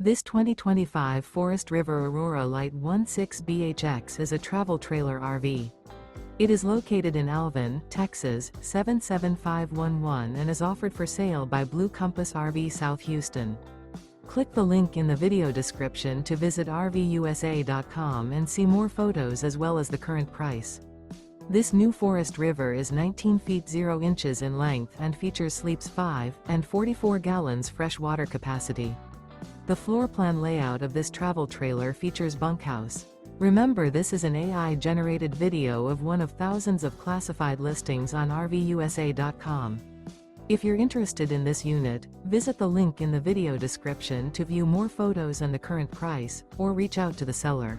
This 2025 Forest River Aurora Light 16BHX is a travel trailer RV. It is located in Alvin, Texas, 77511 and is offered for sale by Blue Compass RV South Houston. Click the link in the video description to visit RVUSA.com and see more photos as well as the current price. This new Forest River is 19 feet 0 inches in length and features sleeps 5 and 44 gallons fresh water capacity. The floor plan layout of this travel trailer features bunkhouse. Remember, this is an AI-generated video of one of thousands of classified listings on RVUSA.com. If you're interested in this unit, visit the link in the video description to view more photos and the current price, or reach out to the seller.